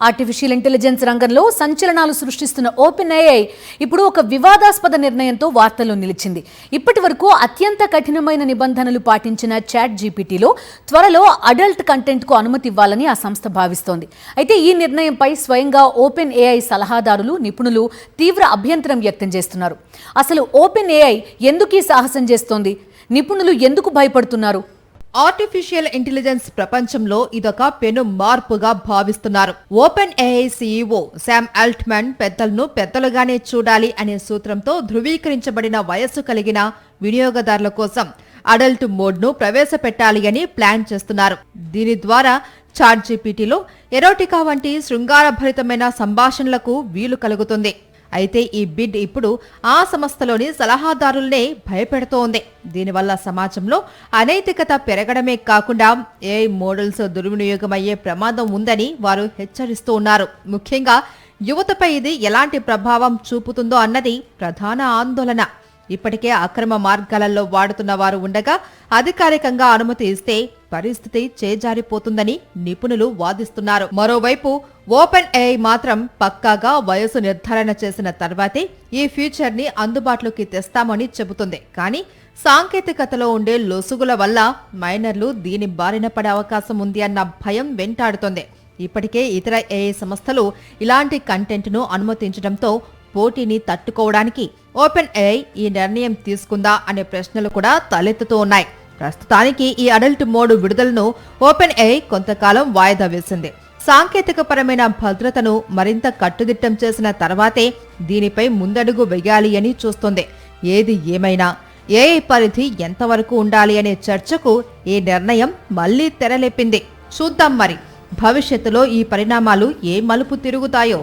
Artificial intelligence రంగంలో సంచలనాలు సృష్టిస్తున్న open AI ఇప్పుడు ఒక వివాదాస్పద నిర్ణయంతో వార్తల్లో నిలిచింది. ఇప్పటి వరకు అత్యంత కఠినమైన నిబంధనలు పాటించిన చాట్ జీపీటీలో త్వరలో అడల్ట్ కంటెంట్కు అనుమతి ఇవ్వాలని ఆ సంస్థ భావిస్తోంది. అయితే ఈ నిర్ణయంపై స్వయంగా ఓపెన్ ఏఐ సలహాదారులు, నిపుణులు తీవ్ర అభ్యంతరం వ్యక్తం చేస్తున్నారు. అసలు ఓపెన్ ఏఐ ఎందుకు ఈ సాహసం చేస్తోంది? నిపుణులు ఎందుకు భయపడుతున్నారు? ఆర్టిఫిషియల్ ఇంటెలిజెన్స్ ప్రపంచంలో ఇదొక పెను మార్పుగా భావిస్తున్నారు. Open AI CEO Sam Altman పెద్దలను పెద్దలుగానే చూడాలి అనే సూత్రంతో ధృవీకరించబడిన వయస్సు కలిగిన వినియోగదారుల కోసం అడల్ట్ మోడ్ ను ప్రవేశపెట్టాలి అని ప్లాన్ చేస్తున్నారు. దీని ద్వారా చాట్ జీపీటీలో ఎరోటికా వంటి శృంగారభరితమైన సంభాషణలకు వీలు కలుగుతుంది. అయితే ఈ బిడ్ ఇప్పుడు ఆ సంస్థలోని సలహాదారులనే భయపెడుతోంది. దీనివల్ల సమాజంలో అనైతికత పెరగడమే కాకుండా ఏఐ మోడల్స్ దుర్వినియోగమయ్యే ప్రమాదం ఉందని వారు హెచ్చరిస్తూ ఉన్నారు. ముఖ్యంగా యువతపై ఇది ఎలాంటి ప్రభావం చూపుతుందో అన్నది ప్రధాన ఆందోళన. ఇప్పటికే అక్రమ మార్గాలలో వాడుతున్న వారు ఉండగా అధికారికంగా అనుమతి ఇస్తే పరిస్థితి చేజారిపోతుందని నిపుణులు వాదిస్తున్నారు. మరోవైపు ఓపెన్ ఏఐ మాత్రం పక్కాగా వయసు నిర్ధారణ చేసిన తర్వాతే ఈ ఫీచర్ ని అందుబాటులోకి తెస్తామని చెబుతుంది. కానీ సాంకేతికతలో ఉండే లొసుగుల వల్ల మైనర్లు దీని బారిన పడే అవకాశం ఉంది అన్న భయం వెంటాడుతోంది. ఇప్పటికే ఇతర ఏఐ సంస్థలు ఇలాంటి కంటెంట్ ను అనుమతించడంతో పోటీని తట్టుకోవడానికి ఓపెన్ ఏఐ ఈ నిర్ణయం తీసుకుందా అనే ప్రశ్నలు కూడా తలెత్తుతూ ఉన్నాయి. ప్రస్తుతానికి ఈ అడల్ట్ మోడ్ విడుదలను ఓపెన్ ఏఐ కొంతకాలం వాయిదా వేసింది. సాంకేతికపరమైన భద్రతను మరింత కట్టుదిట్టం చేసిన తర్వాతే దీనిపై ముందడుగు వెయ్యాలి అని చూస్తోంది. ఏది ఏమైనా ఏఐ పరిధి ఎంతవరకు ఉండాలి అనే చర్చకు ఈ నిర్ణయం మళ్లీ తెరలేపింది. చూద్దాం మరి భవిష్యత్తులో ఈ పరిణామాలు ఏ మలుపు తిరుగుతాయో.